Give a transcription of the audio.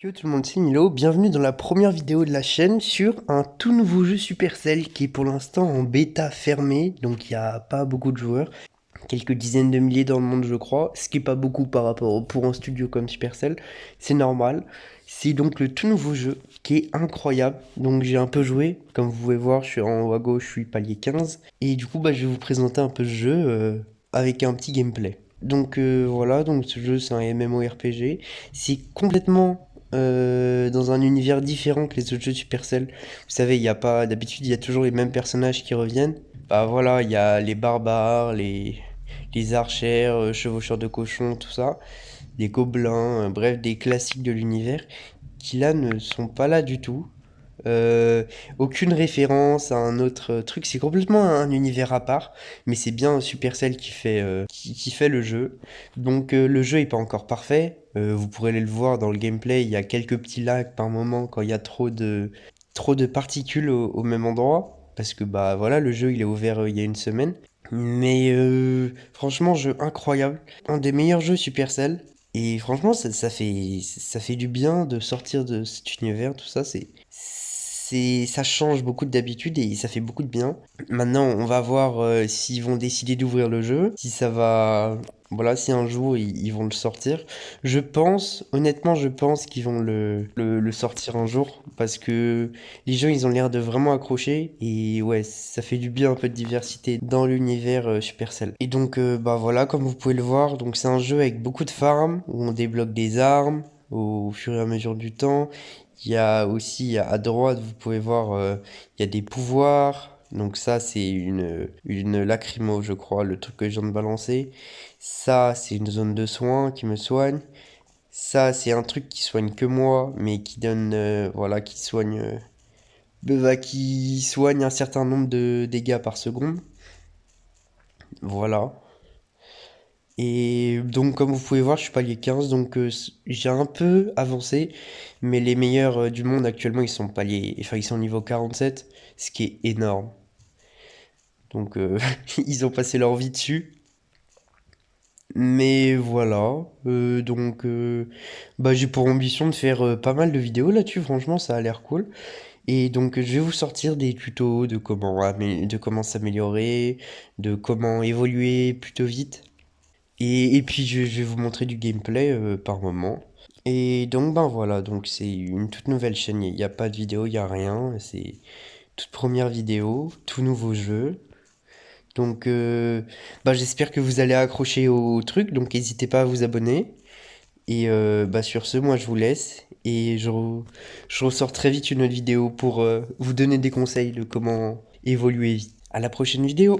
Yo tout le monde, c'est Milo, bienvenue dans la première vidéo de la chaîne sur un tout nouveau jeu Supercell qui est pour l'instant en bêta fermée, donc il n'y a pas beaucoup de joueurs, quelques dizaines de milliers dans le monde je crois, ce qui est pas beaucoup par rapport pour un studio comme Supercell, c'est normal. C'est donc le tout nouveau jeu qui est incroyable, donc j'ai un peu joué, comme vous pouvez voir je suis en haut à gauche, je suis palier 15, et du coup je vais vous présenter un peu ce jeu avec un petit gameplay. Donc voilà, donc ce jeu c'est un MMORPG, c'est complètement dans un univers différent que les autres jeux Supercell. Vous savez, il y a pas d'habitude, il y a toujours les mêmes personnages qui reviennent. Bah voilà, il y a les barbares, les archères, chevaucheurs de cochons, tout ça, des gobelins, bref, des classiques de l'univers qui là ne sont pas là du tout. Euh, Aucune référence à un autre truc, c'est complètement un univers à part, mais c'est bien Supercell qui fait le jeu. Donc le jeu est pas encore parfait, vous pourrez aller le voir dans le gameplay, il y a quelques petits lags par moment quand il y a trop de particules au même endroit, parce que bah voilà, le jeu il est ouvert il y a une semaine. Mais franchement, jeu incroyable, un des meilleurs jeux Supercell. Et franchement, ça fait du bien de sortir de cet univers, tout ça, ça change beaucoup d'habitude et ça fait beaucoup de bien. Maintenant, on va voir s'ils vont décider d'ouvrir le jeu, si ça va, voilà, si un jour ils vont le sortir. Honnêtement, je pense qu'ils vont le sortir un jour parce que les gens, ils ont l'air de vraiment accrocher et ouais, ça fait du bien un peu de diversité dans l'univers Supercell. Et donc, bah voilà, comme vous pouvez le voir, donc c'est un jeu avec beaucoup de farm où on débloque des armes au fur et à mesure du temps. Il y a aussi à droite, vous pouvez voir, il y a des pouvoirs. Donc ça, c'est une lacrymo, je crois, le truc que je viens de balancer. Ça, c'est une zone de soins qui me soigne. Ça, c'est un truc qui soigne que moi, mais qui donne, voilà, qui soigne un certain nombre de dégâts par seconde. Voilà. Et donc, comme vous pouvez voir, je suis palier 15, donc j'ai un peu avancé, mais les meilleurs du monde actuellement, ils sont niveau 47, ce qui est énorme. Donc, ils ont passé leur vie dessus. Mais voilà, bah, j'ai pour ambition de faire pas mal de vidéos là-dessus, franchement, ça a l'air cool. Et donc, je vais vous sortir des tutos de comment s'améliorer, de comment évoluer plutôt vite. Et puis je vais vous montrer du gameplay par moment. Et donc ben voilà, donc c'est une toute nouvelle chaîne, il n'y a pas de vidéo, il n'y a rien, c'est toute première vidéo, tout nouveau jeu. Donc bah, j'espère que vous allez accrocher au truc, donc n'hésitez pas à vous abonner. Et bah, sur ce, moi je vous laisse et je ressors très vite une autre vidéo pour vous donner des conseils de comment évoluer vite. À la prochaine vidéo!